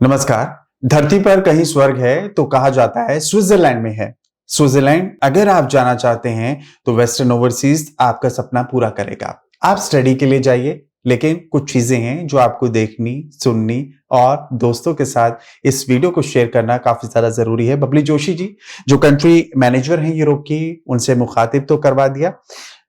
नमस्कार। धरती पर कहीं स्वर्ग है तो कहा जाता है स्विट्जरलैंड में है। स्विट्जरलैंड अगर आप जाना चाहते हैं तो वेस्टर्न ओवरसीज आपका सपना पूरा करेगा। आप स्टडी के लिए जाइए, लेकिन कुछ चीजें हैं जो आपको देखनी, सुननी और दोस्तों के साथ इस वीडियो को शेयर करना काफी ज्यादा जरूरी है। बबली जोशी जी जो कंट्री मैनेजर हैं यूरोप की, उनसे मुखातिब तो करवा दिया।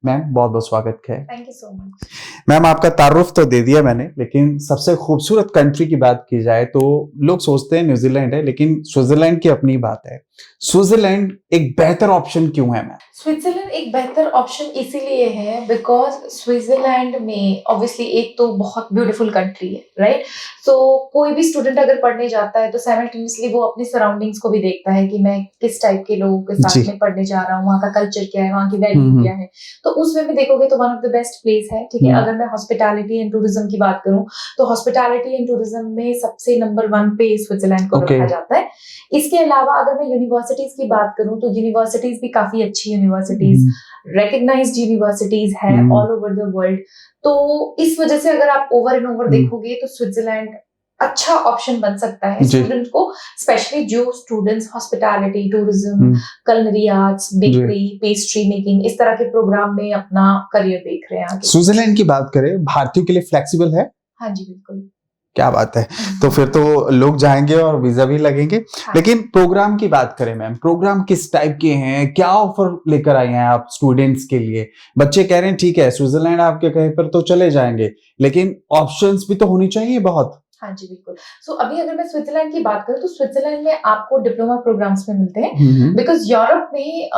मैम बहुत बहुत स्वागत है। Thank you so much. Ma'am आपका तारुफ तो दे दिया मैंने, लेकिन सबसे खूबसूरत कंट्री की बात की जाए तो लोग सोचते हैं न्यूजीलैंड है, लेकिन स्विट्जरलैंड की अपनी बात है। स्विट्जरलैंड एक बेहतर ऑप्शन क्यों है मैम? स्विट्जरलैंड एक बेहतर ऑप्शन इसीलिए है बिकॉज स्विट्जरलैंड में ऑब्वियसली एक तो बहुत ब्यूटीफुल कंट्री है, राइट? सो कोई भी स्टूडेंट अगर पढ़ने जाता है तो साइमल्टेनियसली वो अपनी सराउंडिंग्स को भी देखता है कि मैं किस टाइप के लोगों के साथ में पढ़ने जा रहा हूँ, वहाँ का कल्चर क्या है, वहाँ की वैल्यू क्या है। तो उसमें भी देखोगे तो one of the best place है, ठीक है। अगर मैं हॉस्पिटैलिटी एंड टूरिज्म की बात करूँ तो हॉस्पिटैलिटी एंड टूरिज्म में सबसे नंबर 1 पे स्विट्जरलैंड को रखा जाता है। इसके अलावा अगर मैं यूनिवर्सिटीज की बात करूं तो यूनिवर्सिटीज भी काफी अच्छी यूनिवर्सिटीज, रेकग्नाइज्ड यूनिवर्सिटीज है ऑल ओवर द वर्ल्ड। तो इस वजह से अगर आप ओवर एंड ओवर देखोगे तो स्विट्जरलैंड अच्छा ऑप्शन बन सकता है स्टूडेंट को, स्पेशली जो students hospitality, tourism, culinary arts, bakery, pastry making इस तरह के प्रोग्राम में अपना करियर देख रहे हैं। स्विट्जरलैंड की बात करें, भारतीयों के लिए फ्लेक्सिबल है? हाँ जी बिल्कुल। क्या बात है। तो फिर तो लोग जाएंगे और वीजा भी लगेंगे। हाँ। लेकिन प्रोग्राम की बात करें मैम, प्रोग्राम किस टाइप के हैं, क्या ऑफर लेकर आए हैं आप स्टूडेंट्स के लिए? बच्चे कह रहे हैं ठीक है स्विट्जरलैंड आपके कहीं पर तो चले जाएंगे, लेकिन ऑप्शंस भी तो होनी चाहिए बहुत। हाँ जी बिल्कुल। सो अभी अगर मैं स्विट्जरलैंड की बात करूँ तो स्विट्जरलैंड में आपको डिप्लोमा प्रोग्राम्स में मिलते हैं, बिकॉज यूरोप में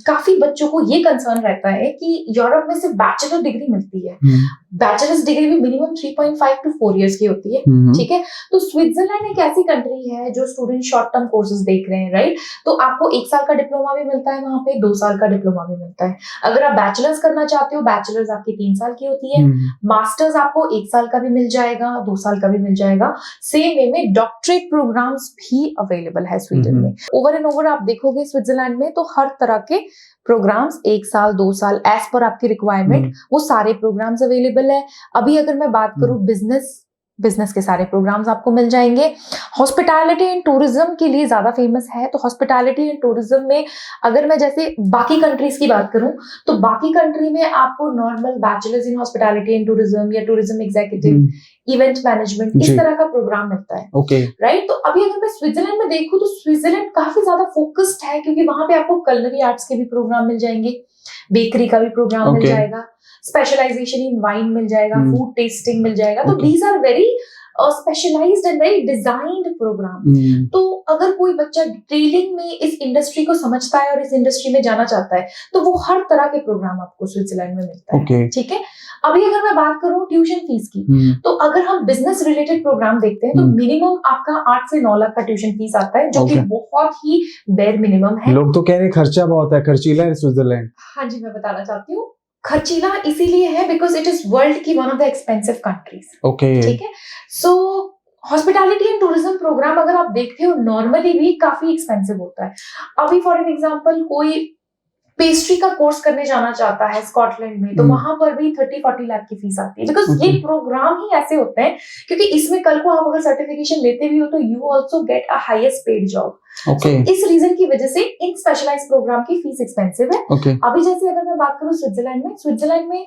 काफी बच्चों को ये कंसर्न रहता है कि यूरोप में सिर्फ बैचलर डिग्री मिलती है। बैचलर्स डिग्री भी मिनिमम 3.5 to 4 इयर्स की होती है, ठीक है। तो स्विट्जरलैंड एक ऐसी कंट्री है जो स्टूडेंट शॉर्ट टर्म कोर्सेज देख रहे हैं, राइट? तो आपको 1 साल का डिप्लोमा भी मिलता है, वहां पे 2 साल का डिप्लोमा भी मिलता है। अगर आप बैचलर्स करना चाहते हो, बैचलर्स आपकी 3 साल की होती है, मास्टर्स आपको 1 साल का भी मिल जाएगा, 2 साल का भी मिल जाएगा। सेम वे में डॉक्टरेट प्रोग्राम्स भी अवेलेबल है स्वीडन में। ओवर एंड ओवर आप देखोगे स्विट्जरलैंड में तो हर तरह के प्रोग्राम्स 1 साल 2 साल एज पर आपकी रिक्वायरमेंट वो सारे प्रोग्राम्स अवेलेबल है। अभी अगर मैं बात करूं बिजनेस के सारे प्रोग्राम्स आपको मिल जाएंगे। हॉस्पिटैलिटी एंड टूरिज्म के लिए ज्यादा फेमस है, तो हॉस्पिटैलिटी एंड टूरिज्म में अगर मैं जैसे बाकी कंट्रीज की बात करूं तो बाकी कंट्री में आपको normal bachelors in hospitality and tourism या टूरिज्म एग्जीक्यूटिव, इवेंट मैनेजमेंट इस तरह का प्रोग्राम मिलता है, राइट? तो अभी अगर मैं स्विट्जरलैंड में देखूं तो स्विट्जरलैंड काफी ज्यादा फोकस्ड है, क्योंकि वहां पे आपको कलनरी आर्ट्स के भी प्रोग्राम मिल जाएंगे, बेकरी का भी प्रोग्राम मिल जाएगा, स्पेशलाइजेशन इन वाइन मिल जाएगा, फूड टेस्टिंग मिल जाएगा। तो these are very specialised and very designed programme. तो अगर कोई बच्चा डिटेलिंग में इस इंडस्ट्री को समझता है और इस इंडस्ट्री में जाना चाहता है तो वो हर तरह के प्रोग्राम आपको स्विट्जरलैंड में मिलता है, ठीक है। अभी अगर मैं बात करूं ट्यूशन फीस की, तो अगर हम बिजनेस रिलेटेड प्रोग्राम देखते हैं तो मिनिमम आपका 8 से 9 लाख का ट्यूशन फीस आता है, जो कि बहुत ही बेयर मिनिमम है। लोग तो कह रहे हैं खर्चा बहुत है, खर्चीला है स्विट्जरलैंड। हाँ जी, मैं बताना चाहती हूँ खर्चीला इसीलिए है बिकॉज इट इज वर्ल्ड की one of the expensive countries, ठीक है। सो हॉस्पिटैलिटी एंड टूरिज्म प्रोग्राम अगर आप देखते हो नॉर्मली भी काफी एक्सपेंसिव होता है। अभी फॉर एन एग्जांपल कोई पेस्ट्री का कोर्स करने जाना चाहता है स्कॉटलैंड में, तो वहां पर भी 30-40 लाख की फीस आती है, बिकॉज ये प्रोग्राम ही ऐसे होते हैं क्योंकि इसमें कल को आप अगर सर्टिफिकेशन लेते भी हो तो you also get a highest paid job. इस रीजन की वजह से इन स्पेशलाइज्ड प्रोग्राम की फीस एक्सपेंसिव है। अभी जैसे अगर मैं बात करूं स्विट्जरलैंड में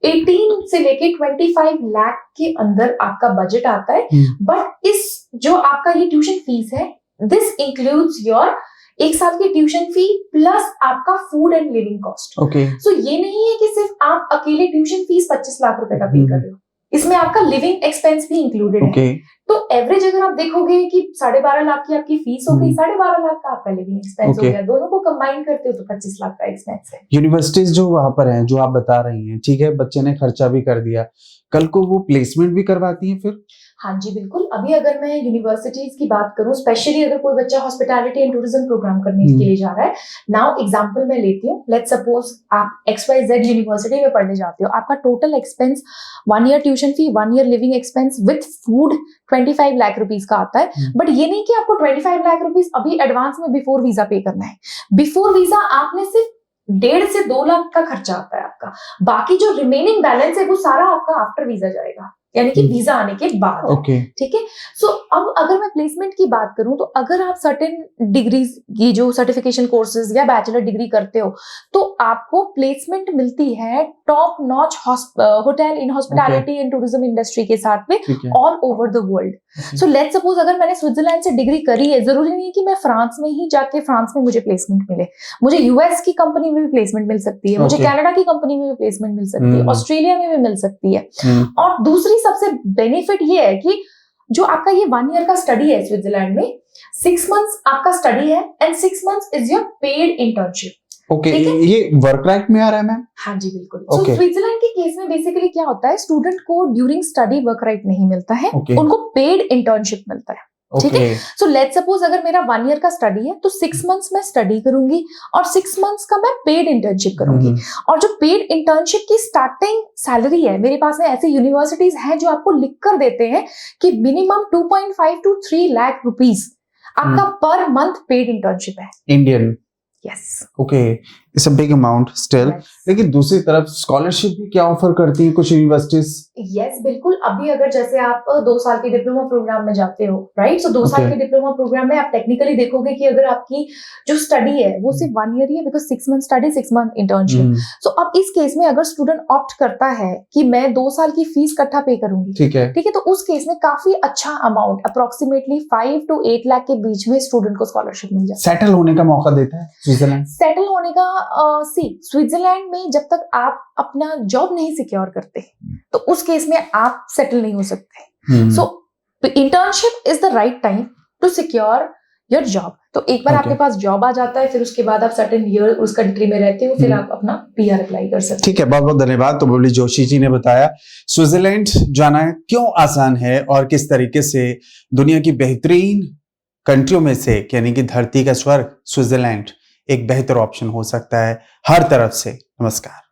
18 से लेके 25 लाख के अंदर आपका बजट आता है, बट इस जो आपका ये ट्यूशन फीस है दिस इंक्लूड्स योर 1 साल की ट्यूशन फी प्लस आपका फूड एंड लिविंग कॉस्ट। सो ये नहीं है कि सिर्फ आप अकेले ट्यूशन फीस 25 लाख रुपए का पे कर रहे हो, इसमें आपका लिविंग एक्सपेंस भी इंक्लूडेड है। तो एवरेज अगर आप देखोगे कि 12.5 लाख की आपकी फीस हो गई, 12.5 लाख का आपका लिविंग एक्सपेंस हो गया, दोनों को कंबाइन करते हो तो 25 लाख का एक्सपेंस है। यूनिवर्सिटीज जो वहां पर हैं, जो आप बता रही हैं, ठीक है, बच्चे ने खर्चा भी कर दिया, कल को वो प्लेसमेंट भी करवाती हैं फिर? हाँ जी बिल्कुल। अभी अगर मैं यूनिवर्सिटीज की बात करूं, स्पेशली अगर कोई बच्चा हॉस्पिटैलिटी एंड टूरिज्म प्रोग्राम करने के लिए जा रहा है, नाउ एग्जांपल मैं लेती हूँ, लेट्स सपोज आप XYZ यूनिवर्सिटी में पढ़ने जाते हो, आपका total expense 1 year tuition fee, 1 year living expense with food 25 lakh rupees का आता है। बट ये नहीं कि आपको 25 लाख रुपीस अभी एडवांस में बिफोर वीजा पे करना है। बिफोर वीजा आपने सिर्फ 1.5 से 2 लाख का खर्चा आता है आपका, बाकी जो रिमेनिंग बैलेंस है वो सारा आपका आफ्टर वीजा जाएगा। यानी कि वीजा आने के बाद। ओके ठीक है। सो अब अगर मैं प्लेसमेंट की बात करूं तो अगर आप सर्टेन डिग्रीज, ये जो सर्टिफिकेशन कोर्सेज या बैचलर डिग्री करते हो, तो आपको प्लेसमेंट मिलती है top notch hotel in hospitality and tourism industry के साथ में all over the world. So let's suppose अगर मैंने स्विट्जरलैंड से डिग्री करी है, जरूरी नहीं है कि मैं फ्रांस में ही जाके फ्रांस में मुझे प्लेसमेंट मिले, मुझे यूएस की कंपनी में भी प्लेसमेंट मिल सकती है, मुझे कनाडा की कंपनी में भी प्लेसमेंट मिल सकती है, ऑस्ट्रेलिया में भी मिल सकती है। और दूसरी सबसे बेनिफिट ये है कि जो आपका ये 1 ईयर का स्टडी है स्विट्जरलैंड में, 6 मंथ्स आपका स्टडी है and 6 months is your paid internship. Okay, ये वर्क राइट में आ रहा है मैम? हाँ जी बिल्कुल। सो स्विट्जरलैंड के केस में बेसिकली क्या होता है, स्टूडेंट को ड्यूरिंग स्टडी वर्क राइट नहीं मिलता है, उनको पेड इंटर्नशिप मिलता है। ठीक है। सो लेट्स सपोज अगर मेरा 1 ईयर का स्टडी है तो 6 मंथ्स मैं स्टडी करूंगी और 6 मंथ्स का मैं पेड इंटर्नशिप करूंगी। और जो पेड इंटर्नशिप की स्टार्टिंग सैलरी है, मेरे पास में ऐसी यूनिवर्सिटीज हैं जो आपको लिख कर देते हैं कि मिनिमम 2.5 to 3 लाख रुपीस आपका पर मंथ पेड इंटर्नशिप है Indian. Yes. Okay, it's a big amount still. लेकिन दूसरी तरफ स्कॉलरशिप भी क्या ऑफर करती है कुछ यूनिवर्सिटीज? यस बिल्कुल। अभी अगर जैसे आप 2 साल के डिप्लोमा प्रोग्राम में जाते हो, राइट, सो 2 साल के डिप्लोमा प्रोग्राम में आप टेक्निकली देखोगे कि अगर आपकी जो स्टडी है वो सिर्फ 1 ईयर ही है, because 6 month study 6 month internship. So अब इस केस में अगर स्टूडेंट ऑप्ट करता है कि मैं 2 साल की फीस इकट्ठा पे करूंगी, ठीक है, तो उस केस में काफी अच्छा अमाउंट अप्रोक्सीमेटली 5 to 8 लाख के बीच में स्टूडेंट को स्कॉलरशिप मिल जाती है। सेटल होने का मौका देता है स्विट्जरलैंड? सेटल होने का स्विट्जरलैंड में जब तक आप अपना जॉब नहीं सिक्योर करते तो उस केस में आप सेटल नहीं हो सकते। So internship is the right time to secure your job. तो एक बार आपके पास जॉब आ जाता है, फिर उसके बाद आप सर्टेन ईयर उस कंट्री में रहते हो, फिर आप अपना पीआर अप्लाई कर सकते हैं। ठीक है, बहुत बहुत धन्यवाद। तो बबली जोशी जी ने बताया स्विट्जरलैंड जाना क्यों आसान है और किस तरीके से दुनिया की बेहतरीन कंट्रियों में से, यानी कि धरती का स्वर्ग स्विट्जरलैंड एक बेहतर ऑप्शन हो सकता है हर तरफ से। नमस्कार।